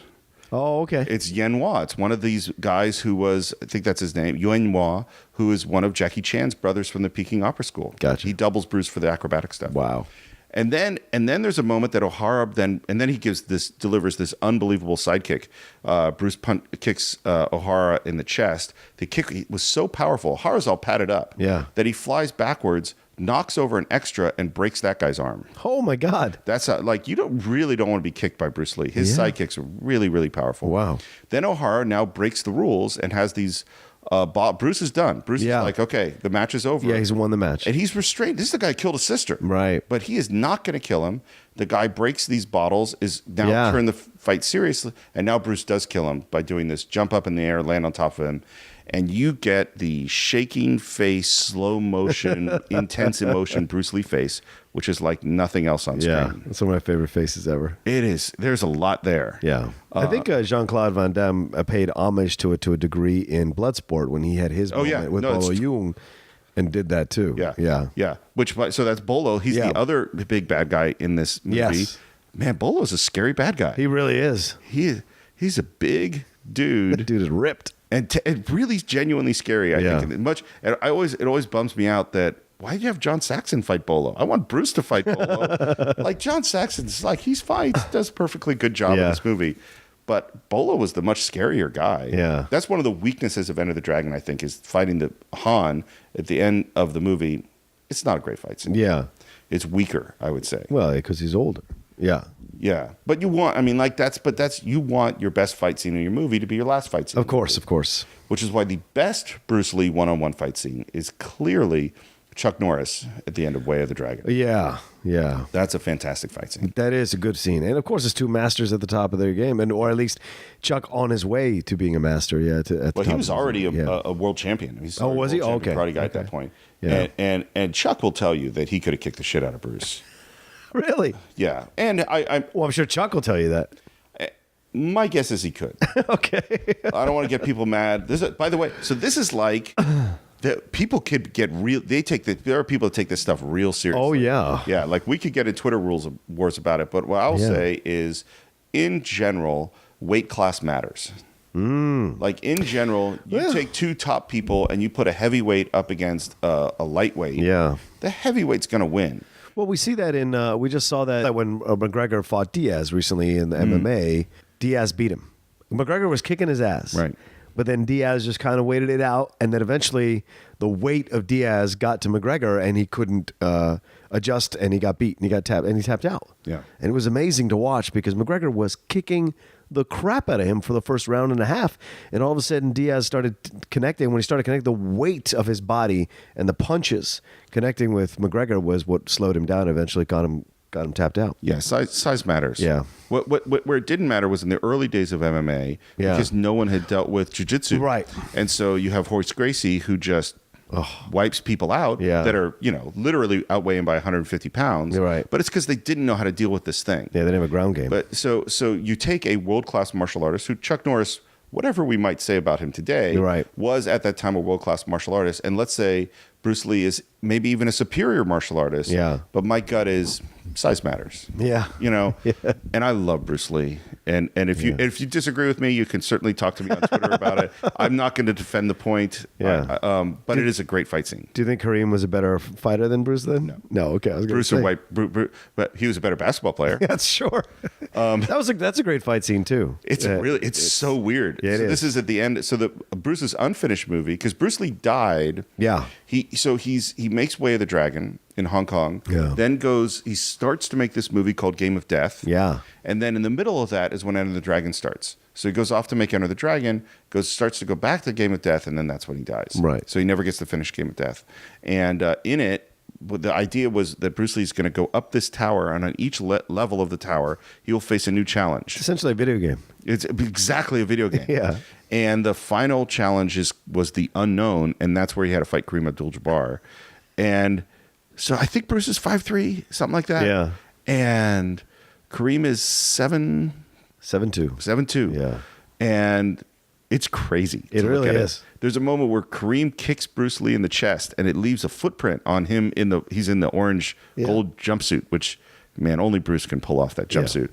Speaker 2: Oh, okay.
Speaker 1: It's Yen Hua. It's one of these guys who was, I think that's his name, Yen Hua, who is one of Jackie Chan's brothers from the Peking Opera School.
Speaker 2: Gotcha.
Speaker 1: He doubles Bruce for the acrobatic stuff.
Speaker 2: Wow.
Speaker 1: And then there's a moment that O'Hara he delivers this unbelievable sidekick. Bruce kicks O'Hara in the chest. The kick was so powerful. O'Hara's all padded up.
Speaker 2: Yeah.
Speaker 1: That he flies backwards, knocks over an extra, and breaks that guy's arm.
Speaker 2: Oh my God.
Speaker 1: That's you don't want to be kicked by Bruce Lee. His sidekicks are really, really powerful.
Speaker 2: Wow.
Speaker 1: Then O'Hara now breaks the rules and has these. Bruce is done. Bruce is like, okay, the match is over.
Speaker 2: Yeah, he's won the match.
Speaker 1: And he's restrained. This is the guy who killed his sister.
Speaker 2: Right.
Speaker 1: But he is not going to kill him. The guy breaks these bottles, is now turned the fight seriously. And now Bruce does kill him by doing this jump up in the air, land on top of him. And you get the shaking face, slow motion, intense emotion Bruce Lee face, which is like nothing else on screen.
Speaker 2: Yeah, it's one of my favorite faces ever.
Speaker 1: It is. There's a lot there.
Speaker 2: Yeah. I think Jean-Claude Van Damme paid homage to it to a degree in Bloodsport when he had his moment with Bolo Yeung and did that too.
Speaker 1: Yeah.
Speaker 2: Yeah.
Speaker 1: Yeah. So that's Bolo. He's the other big bad guy in this movie.
Speaker 2: Yes.
Speaker 1: Man, Bolo's a scary bad guy.
Speaker 2: He really is.
Speaker 1: He's a big dude.
Speaker 2: That dude is ripped.
Speaker 1: And really genuinely scary, I think. And it always bums me out that, why did you have John Saxon fight Bolo? I want Bruce to fight Bolo. Like, John Saxon's he's fine. He does a perfectly good job in this movie. But Bolo was the much scarier guy.
Speaker 2: Yeah.
Speaker 1: That's one of the weaknesses of Enter the Dragon, I think, is fighting the Han at the end of the movie. It's not a great fight scene.
Speaker 2: Yeah.
Speaker 1: It's weaker, I would say.
Speaker 2: Well, because he's older. Yeah.
Speaker 1: Yeah. But you want, you want your best fight scene in your movie to be your last fight scene.
Speaker 2: Of course.
Speaker 1: Which is why the best Bruce Lee one-on-one fight scene is clearly Chuck Norris at the end of Way of the Dragon.
Speaker 2: Yeah.
Speaker 1: That's a fantastic fight scene.
Speaker 2: That is a good scene. And of course, it's two masters at the top of their game, or at least Chuck on his way to being a master. Yeah.
Speaker 1: He was already a world champion.
Speaker 2: Was he?
Speaker 1: Okay. Karate guy at that point. Yeah. And Chuck will tell you that he could have kicked the shit out of Bruce.
Speaker 2: Really?
Speaker 1: Yeah. And
Speaker 2: I'm sure Chuck will tell you that.
Speaker 1: My guess is he could.
Speaker 2: Okay.
Speaker 1: I don't want to get people mad. By the way, so this is like people could get real. There are people that take this stuff real seriously.
Speaker 2: Oh yeah.
Speaker 1: Yeah. Like we could get in Twitter wars about it. But what I'll say is, in general, weight class matters. Like in general, you take two top people and you put a heavyweight up against a lightweight.
Speaker 2: Yeah.
Speaker 1: The heavyweight's going to win.
Speaker 2: Well, we see that we just saw that when McGregor fought Diaz recently in the MMA. Diaz beat him. McGregor was kicking his ass.
Speaker 1: Right.
Speaker 2: But then Diaz just kind of waited it out. And then eventually the weight of Diaz got to McGregor and he couldn't adjust and he got beat and he tapped out.
Speaker 1: Yeah.
Speaker 2: And it was amazing to watch because McGregor was kicking the crap out of him for the first round and a half. And all of a sudden Diaz started connecting. When he started connecting, the weight of his body and the punches connecting with McGregor was what slowed him down, eventually got him tapped out.
Speaker 1: Yeah, size matters.
Speaker 2: Yeah.
Speaker 1: Where it didn't matter was in the early days of MMA because no one had dealt with jiu-jitsu.
Speaker 2: Right.
Speaker 1: And so you have Horace Gracie who just wipes people out that are, literally outweighing by 150 pounds.
Speaker 2: You're right.
Speaker 1: But it's because they didn't know how to deal with this thing.
Speaker 2: Yeah, they didn't have a ground game.
Speaker 1: But so you take a world-class martial artist who Chuck Norris, whatever we might say about him today, was at that time a world-class martial artist. And let's say Bruce Lee is maybe even a superior martial artist.
Speaker 2: Yeah.
Speaker 1: But my gut is size matters.
Speaker 2: Yeah.
Speaker 1: And I love Bruce Lee. And if you disagree with me, you can certainly talk to me on Twitter about it. I'm not going to defend the point.
Speaker 2: Yeah.
Speaker 1: But it is a great fight scene.
Speaker 2: Do you think Kareem was a better fighter than Bruce then? No. Okay. I was
Speaker 1: Bruce
Speaker 2: say.
Speaker 1: but he was a better basketball player.
Speaker 2: That's sure. That's a great fight scene too.
Speaker 1: It's so weird.
Speaker 2: Yeah,
Speaker 1: this is at the end. So Bruce's unfinished movie, because Bruce Lee died.
Speaker 2: Yeah.
Speaker 1: He makes Way of the Dragon in Hong Kong.
Speaker 2: Yeah.
Speaker 1: Then he starts to make this movie called Game of Death.
Speaker 2: Yeah.
Speaker 1: And then in the middle of that is when Enter the Dragon starts. So he goes off to make Enter the Dragon, starts to go back to Game of Death, and then that's when he dies.
Speaker 2: Right.
Speaker 1: So he never gets to finish Game of Death. And in it, the idea was that Bruce Lee's going to go up this tower, and on each level of the tower, he will face a new challenge.
Speaker 2: It's essentially a video game.
Speaker 1: It's exactly a video game.
Speaker 2: Yeah.
Speaker 1: And the final challenge was the unknown, and that's where he had to fight Kareem Abdul-Jabbar. And so I think Bruce is 5'3", something like that.
Speaker 2: Yeah.
Speaker 1: And Kareem is 7'2". 7'2".
Speaker 2: Yeah.
Speaker 1: And it's crazy.
Speaker 2: It really is.
Speaker 1: There's a moment where Kareem kicks Bruce Lee in the chest, and it leaves a footprint on him he's in the orange gold jumpsuit, which, man, only Bruce can pull off that jumpsuit.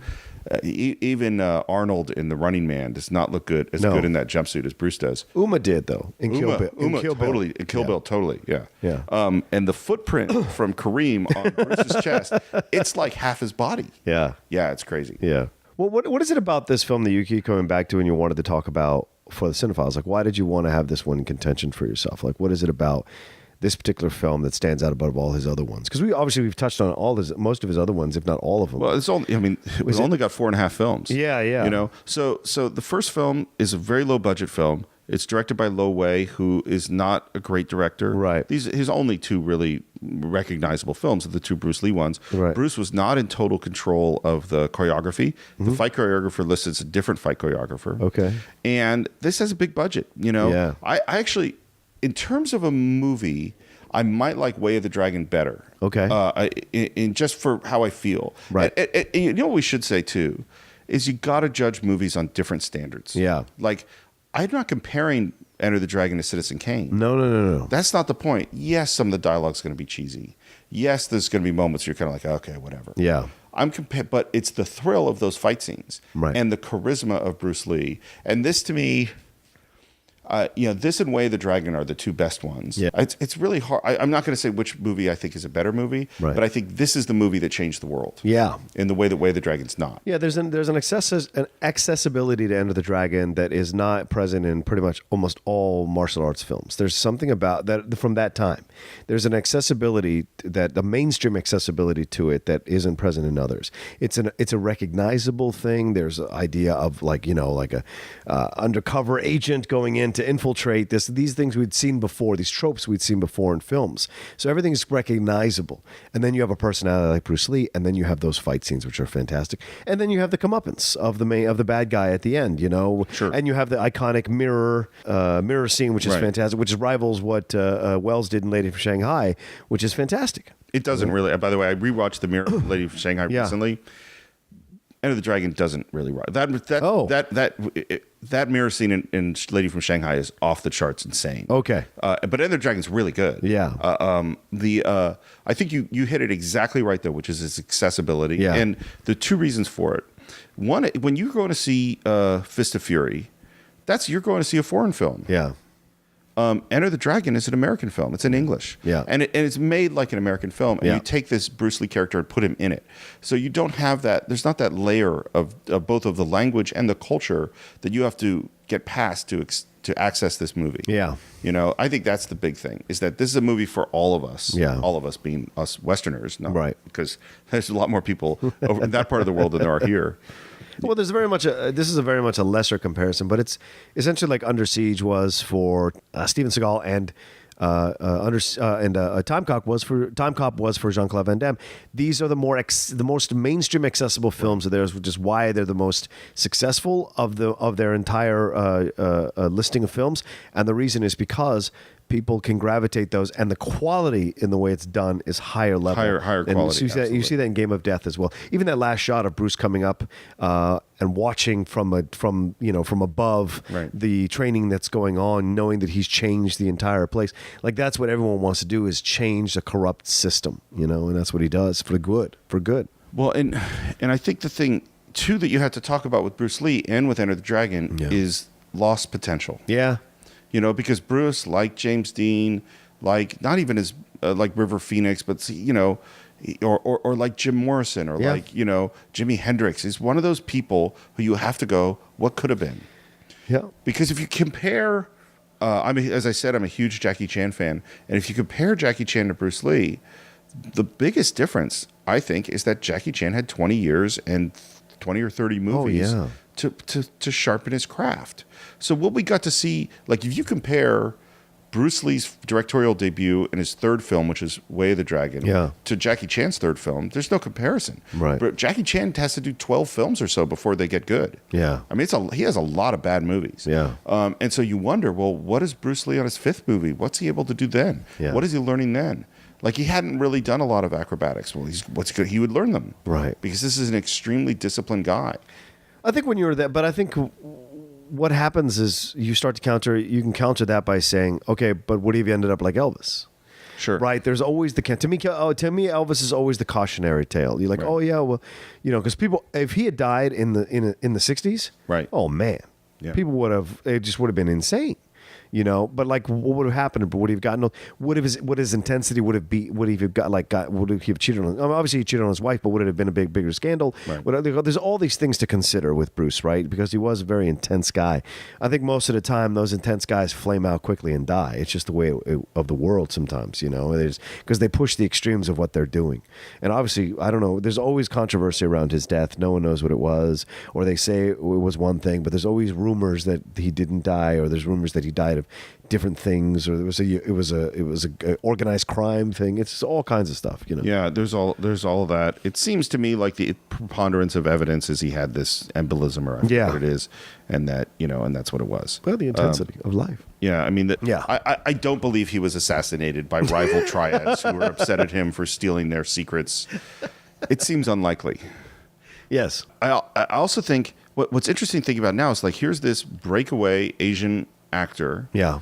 Speaker 1: Even Arnold in The Running Man does not look good in that jumpsuit as Bruce does.
Speaker 2: Uma did though in Kill Bill.
Speaker 1: Totally. In Kill Bill, totally. Yeah.
Speaker 2: Yeah.
Speaker 1: And the footprint from Kareem on Bruce's chest, it's like half his body.
Speaker 2: Yeah.
Speaker 1: Yeah, it's crazy.
Speaker 2: Yeah. Well, what is it about this film that you keep coming back to and you wanted to talk about for the Cine-Files? Like, why did you want to have this one in contention for yourself? Like, what is it about this particular film that stands out above all his other ones? Because we've touched on most of his other ones, if not all of them.
Speaker 1: Well, it only got 4.5 films.
Speaker 2: Yeah.
Speaker 1: So the first film is a very low budget film. It's directed by Lo Wei, who is not a great director.
Speaker 2: Right.
Speaker 1: His only two really recognizable films are the two Bruce Lee ones.
Speaker 2: Right.
Speaker 1: Bruce was not in total control of the choreography. The fight choreographer lists a different fight choreographer.
Speaker 2: Okay.
Speaker 1: And this has a big budget.
Speaker 2: Yeah.
Speaker 1: I actually, in terms of a movie, I might like Way of the Dragon better.
Speaker 2: Okay.
Speaker 1: In just for how I feel.
Speaker 2: Right.
Speaker 1: And you know what we should say too is you got to judge movies on different standards.
Speaker 2: Yeah.
Speaker 1: Like, I'm not comparing Enter the Dragon to Citizen Kane.
Speaker 2: No.
Speaker 1: That's not the point. Yes, some of the dialogue's going to be cheesy. Yes, there's going to be moments you're kind of like, okay, whatever.
Speaker 2: Yeah.
Speaker 1: But it's the thrill of those fight scenes,
Speaker 2: right,
Speaker 1: and the charisma of Bruce Lee. And this, to me, this and Way of the Dragon are the two best ones.
Speaker 2: Yeah.
Speaker 1: It's really hard. I'm not going to say which movie I think is a better movie,
Speaker 2: right,
Speaker 1: but I think this is the movie that changed the world.
Speaker 2: Yeah.
Speaker 1: In the way that Way of the Dragon's not.
Speaker 2: Yeah, there's an accessibility to Enter the Dragon that is not present in pretty much almost all martial arts films. There's something about that from that time. There's an accessibility the mainstream accessibility to it that isn't present in others. It's a recognizable thing. There's an idea of like a undercover agent going in to infiltrate these things we'd seen before, these tropes we'd seen before in films. So everything's recognizable. And then you have a personality like Bruce Lee, and then you have those fight scenes which are fantastic. And then you have the comeuppance of the bad guy at the end,
Speaker 1: Sure.
Speaker 2: And you have the iconic mirror scene, which is fantastic, which rivals what Wells did in Lady from Shanghai, which is fantastic.
Speaker 1: It doesn't really. By the way, I rewatched The Mirror Lady from Shanghai recently. Enter the Dragon doesn't really rock. That mirror scene in Lady from Shanghai is off the charts insane.
Speaker 2: Okay.
Speaker 1: But Enter the Dragon's really good.
Speaker 2: Yeah.
Speaker 1: I think you hit it exactly right though, which is its accessibility.
Speaker 2: Yeah.
Speaker 1: And the two reasons for it. One, when you're going to see Fist of Fury, you're going to see a foreign film.
Speaker 2: Yeah.
Speaker 1: Enter the Dragon is an American film. It's in English.
Speaker 2: Yeah.
Speaker 1: And it's made like an American film. And you take this Bruce Lee character and put him in it. So you don't have that. There's not that layer of both of the language and the culture that you have to get past to access this movie.
Speaker 2: Yeah.
Speaker 1: I think that's the big thing, is that this is a movie for all of us.
Speaker 2: Yeah.
Speaker 1: All of us being us Westerners.
Speaker 2: Right.
Speaker 1: Because there's a lot more people over in that part of the world than there are here.
Speaker 2: Well, there's this is very much a lesser comparison, but it's essentially like Under Siege was for Steven Seagal and Time Cop was for Jean-Claude Van Damme. These are the most mainstream accessible films of theirs, which is why they're the most successful of their entire listing of films. And the reason is because people can gravitate those, and the quality in the way it's done is higher level,
Speaker 1: higher
Speaker 2: and
Speaker 1: quality.
Speaker 2: You see that in Game of Death as well. Even that last shot of Bruce coming up and watching from above
Speaker 1: Right.
Speaker 2: the training that's going on, knowing that he's changed the entire place. Like that's what everyone wants to do, is change a corrupt system, and that's what he does for good.
Speaker 1: Well, and I think the thing too that you had to talk about with Bruce Lee and with Enter the Dragon is lost potential.
Speaker 2: Yeah.
Speaker 1: Because Bruce, like James Dean, like not even as like River Phoenix, but or like Jim Morrison, or like Jimi Hendrix, is one of those people who you have to go, what could have been?
Speaker 2: Yeah.
Speaker 1: Because if you compare, as I said, I'm a huge Jackie Chan fan, and if you compare Jackie Chan to Bruce Lee, the biggest difference, I think, is that Jackie Chan had 20 years and 20 or 30 movies to sharpen his craft. So what we got to see, like if you compare Bruce Lee's directorial debut in his third film, which is Way of the Dragon, to Jackie Chan's third film, there's no comparison.
Speaker 2: Right.
Speaker 1: But Jackie Chan has to do 12 films or so before they get good.
Speaker 2: Yeah.
Speaker 1: I mean, he has a lot of bad movies.
Speaker 2: Yeah.
Speaker 1: And so you wonder, well, what is Bruce Lee on his fifth movie? What's he able to do then?
Speaker 2: Yeah.
Speaker 1: What is he learning then? Like, he hadn't really done a lot of acrobatics. Well, what's good? He would learn them.
Speaker 2: Right.
Speaker 1: Because this is an extremely disciplined guy.
Speaker 2: I think when you're that, but I think what happens is you can counter that by saying, okay, but what if you ended up like Elvis?
Speaker 1: Sure.
Speaker 2: Right. There's always to me, Elvis is always the cautionary tale. You're like,
Speaker 1: Right.
Speaker 2: oh yeah, well, because people, if he had died in the 60s,
Speaker 1: Right.
Speaker 2: Oh man, people it just would have been insane. But like, what would have happened? Would he have gotten? Would his intensity would have would he have would he have cheated on? Obviously, he cheated on his wife, but would it have been a bigger scandal?
Speaker 1: Right.
Speaker 2: There's all these things to consider with Bruce, right? Because he was a very intense guy. I think most of the time, those intense guys flame out quickly and die. It's just the way of the world sometimes, because they push the extremes of what they're doing. And obviously, I don't know. There's always controversy around his death. No one knows what it was, or they say it was one thing, but there's always rumors that he didn't die, or there's rumors that he died of different things, or it was a organized crime thing. It's all kinds of stuff,
Speaker 1: Yeah, there's all of that. It seems to me like the preponderance of evidence is he had this embolism, or I forget what it is, and that and that's what it was.
Speaker 2: Well, the intensity of life.
Speaker 1: Yeah, I mean, I don't believe he was assassinated by rival triads who were upset at him for stealing their secrets. It seems unlikely.
Speaker 2: Yes,
Speaker 1: I also think what's interesting thinking about now is like, here's this breakaway Asian actor.
Speaker 2: Yeah.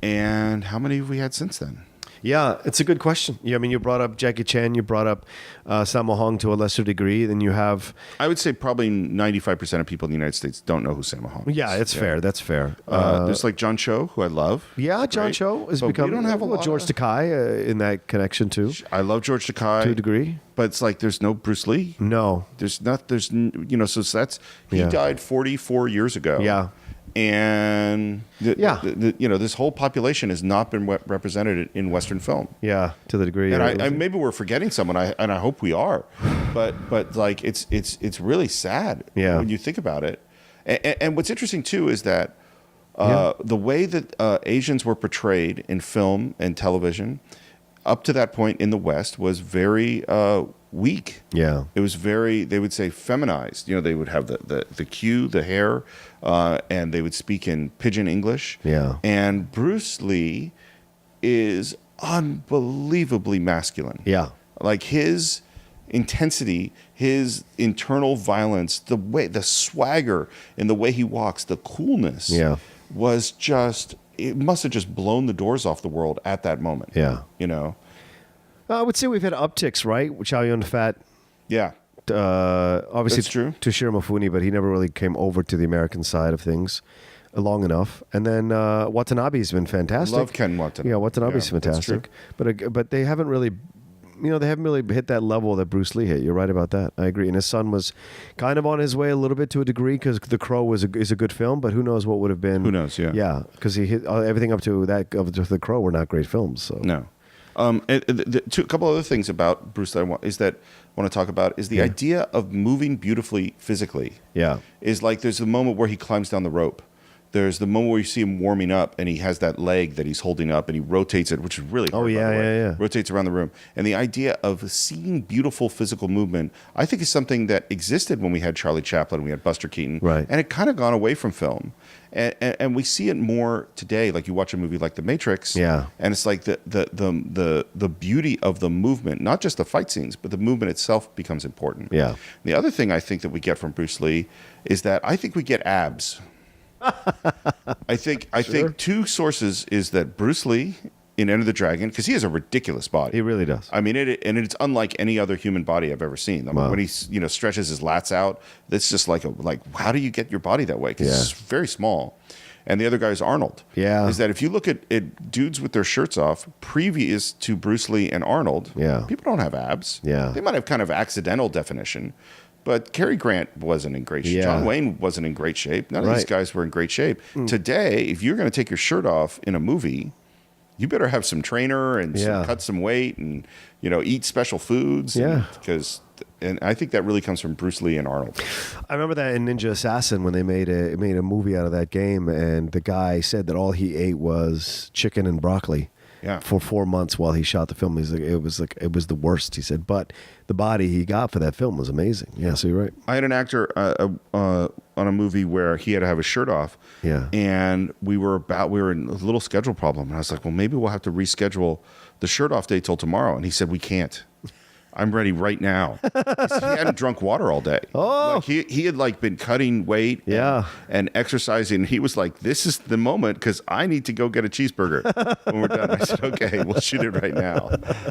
Speaker 1: And how many have we had since then?
Speaker 2: Yeah, it's a good question. Yeah, I mean, you brought up Jackie Chan, you brought up Sammo Hung to a lesser degree. Then you have,
Speaker 1: I would say probably 95% of people in the United States don't know who Sammo Hung is.
Speaker 2: Yeah, it's fair. That's fair.
Speaker 1: There's like John Cho, who I love.
Speaker 2: Yeah, John Cho has become.
Speaker 1: We don't have a lot
Speaker 2: George Takei in that connection too.
Speaker 1: I love George Takei
Speaker 2: to a degree,
Speaker 1: but it's like there's no Bruce Lee.
Speaker 2: No,
Speaker 1: there's not. There's So that's he died 44 years ago.
Speaker 2: Yeah.
Speaker 1: And this whole population has not been represented in Western film.
Speaker 2: Yeah, to the degree.
Speaker 1: And I maybe we're forgetting someone. I hope we are, but like it's really sad.
Speaker 2: Yeah.
Speaker 1: When you think about it. And what's interesting too is that the way that Asians were portrayed in film and television up to that point in the West was very weak.
Speaker 2: Yeah.
Speaker 1: It was very, they would say, feminized. They would have the queue, the hair, and they would speak in pidgin English.
Speaker 2: Yeah.
Speaker 1: And Bruce Lee is unbelievably masculine.
Speaker 2: Yeah.
Speaker 1: Like his intensity, his internal violence, the swagger in the way he walks, the coolness was just, it must have just blown the doors off the world at that moment.
Speaker 2: Yeah. I would say we've had upticks, right? Chow Yun-Fat.
Speaker 1: Yeah.
Speaker 2: Obviously,
Speaker 1: That's true.
Speaker 2: Toshiro Mifune, but he never really came over to the American side of things long enough. And then Watanabe's been fantastic.
Speaker 1: Love Ken Watanabe.
Speaker 2: Yeah, Watanabe's fantastic. But they haven't really, hit that level that Bruce Lee hit. You're right about that. I agree. And his son was kind of on his way a little bit to a degree, because The Crow is a good film, but who knows what would have been.
Speaker 1: Who knows? Yeah.
Speaker 2: Yeah, because he hit everything up to that of The Crow were not great films. So.
Speaker 1: No. A couple other things about Bruce that I want to talk about is the idea of moving beautifully physically.
Speaker 2: Yeah.
Speaker 1: Is like there's a moment where he climbs down the rope. There's the moment where you see him warming up, and he has that leg that he's holding up, and he rotates it, which is really hard, by the way. Rotates around the room. And the idea of seeing beautiful physical movement, I think, is something that existed when we had Charlie Chaplin, we had Buster Keaton,
Speaker 2: right?
Speaker 1: And it kind of gone away from film, and we see it more today. Like you watch a movie like The Matrix, and it's like the beauty of the movement, not just the fight scenes, but the movement itself becomes important.
Speaker 2: Yeah.
Speaker 1: The other thing I think that we get from Bruce Lee is that I think we get abs. I think two sources is that Bruce Lee in Enter the Dragon, because he has a ridiculous body.
Speaker 2: He really does.
Speaker 1: I mean, it's unlike any other human body I've ever seen. I mean, when he stretches his lats out, it's just like how do you get your body that way? Because it's very small. And the other guy is Arnold. Yeah, is that if you look at dudes with their shirts off previous to Bruce Lee and Arnold, people don't have abs. Yeah, they might have kind of accidental definition. But Cary Grant wasn't in great shape. John Wayne wasn't in great shape. None of these guys were in great shape. Today, if you're going to take your shirt off in a movie, you better have some trainer and cut some weight and eat special foods. And I think that really comes from Bruce Lee and Arnold.
Speaker 2: I remember that in Ninja Assassin when they made a movie out of that game, and the guy said that all he ate was chicken and broccoli. For 4 months while he shot the film. He's like, it was the worst, he said. But the body he got for that film was amazing. Yeah, so you're right.
Speaker 1: I had an actor on a movie where he had to have his shirt off. Yeah. And we were in a little schedule problem. And I was like, well, maybe we'll have to reschedule the shirt off day till tomorrow. And he said, we can't. I'm ready right now. He hadn't drunk water all day. Oh, he had been cutting weight, and exercising. He was like, "This is the moment because I need to go get a cheeseburger when we're done." I said, "Okay, we'll shoot it right now,"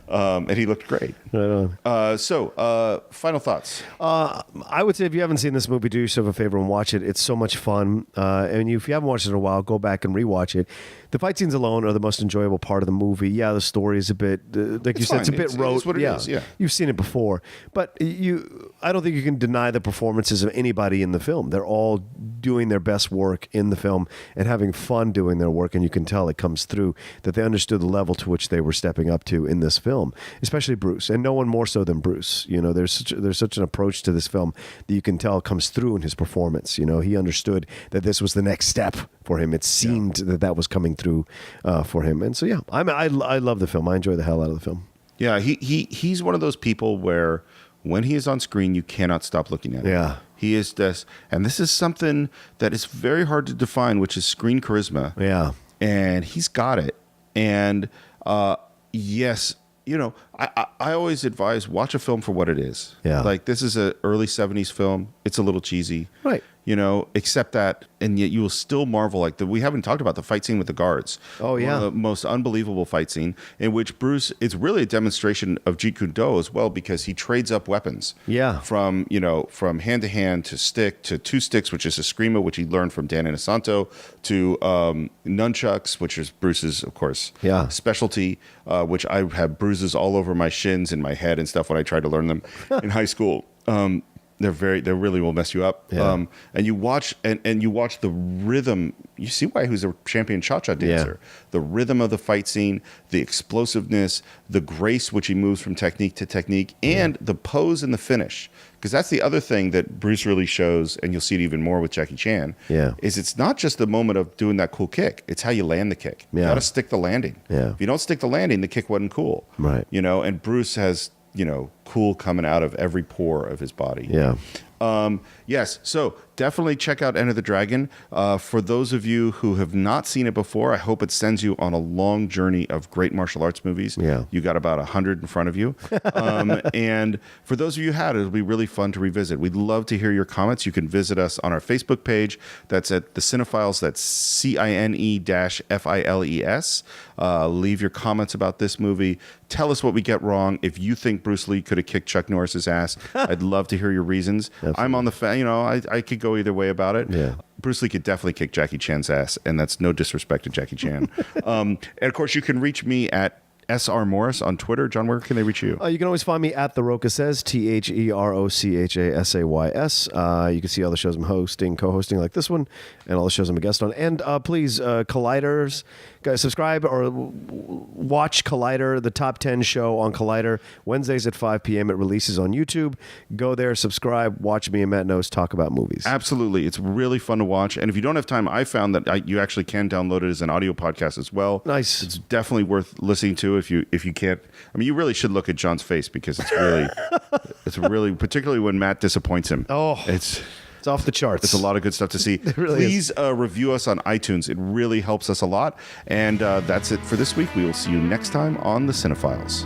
Speaker 1: and he looked great. Right on. So, final thoughts.
Speaker 2: I would say if you haven't seen this movie, do yourself a favor and watch it. It's so much fun. And if you haven't watched it in a while, go back and rewatch it. The fight scenes alone are the most enjoyable part of the movie. Yeah, the story is a bit, like you said, it's a bit rote.
Speaker 1: It is what it is, yeah.
Speaker 2: You've seen it before. But I don't think you can deny the performances of anybody in the film. They're all doing their best work in the film and having fun doing their work, and you can tell it comes through that they understood the level to which they were stepping up to in this film, especially Bruce, and no one more so than Bruce. There's such an approach to this film that you can tell comes through in his performance. He understood that this was the next step for him. It seemed that was coming through for him, and so I love the film. I enjoy the hell out of the film.
Speaker 1: Yeah, he's one of those people where when he is on screen, you cannot stop looking at him. Yeah, he is this, and this is something that is very hard to define, which is screen charisma. Yeah, and he's got it. And yes, I always advise watch a film for what it is. Yeah, like this is an early '70s film. It's a little cheesy, right? Accept that, and yet you will still marvel. We haven't talked about the fight scene with the guards. Oh yeah, one of the most unbelievable fight scene in which Bruce. It's really a demonstration of Jeet Kune Do as well because he trades up weapons. Yeah, from hand to hand to stick to two sticks, which is a Eskrima, which he learned from Dan Inosanto, to nunchucks, which is Bruce's, of course, specialty. Which I have bruises all over my shins and my head and stuff when I tried to learn them in high school. They really will mess you up. Yeah. And you watch the rhythm. You see why he was a champion cha-cha dancer. Yeah. The rhythm of the fight scene, the explosiveness, the grace which he moves from technique to technique, and the pose and the finish. Because that's the other thing that Bruce really shows, and you'll see it even more with Jackie Chan. Yeah. Is it's not just the moment of doing that cool kick; it's how you land the kick. Yeah. You got to stick the landing. Yeah. If you don't stick the landing, the kick wasn't cool. Right. And Bruce has cool coming out of every pore of his body. Yeah. Yes. So definitely check out Enter the Dragon. For those of you who have not seen it before, I hope it sends you on a long journey of great martial arts movies. Yeah. You got about 100 in front of you. And for those of you who had it, it'll be really fun to revisit. We'd love to hear your comments. You can visit us on our Facebook page. That's at the Cine-Files. That's CINE-FILES. Leave your comments about this movie. Tell us what we get wrong. If you think Bruce Lee could have kicked Chuck Norris's ass, I'd love to hear your reasons. Absolutely. I'm on the I could go either way about it. Yeah. Bruce Lee could definitely kick Jackie Chan's ass, and that's no disrespect to Jackie Chan. And of course, you can reach me at SR Morris on Twitter. John, where can they reach you?
Speaker 2: You can always find me at The Rocha Says, TheRochaSays. You can see all the shows I'm hosting, co-hosting like this one, and all the shows I'm a guest on. And please, Colliders, subscribe or watch Collider, the top 10 show on Collider. Wednesdays at 5 p.m. It releases on YouTube. Go there, subscribe, watch me and Matt Knows talk about movies.
Speaker 1: Absolutely. It's really fun to watch. And if you don't have time, I found that you actually can download it as an audio podcast as well.
Speaker 2: Nice.
Speaker 1: It's definitely worth listening to if you can't. I mean, you really should look at John's face because it's really, particularly when Matt disappoints him.
Speaker 2: Oh,
Speaker 1: it's
Speaker 2: off the charts.
Speaker 1: It's a lot of good stuff to see.
Speaker 2: Really
Speaker 1: Please review us on iTunes. It really helps us a lot. And that's it for this week. We will see you next time on the Cine-Files.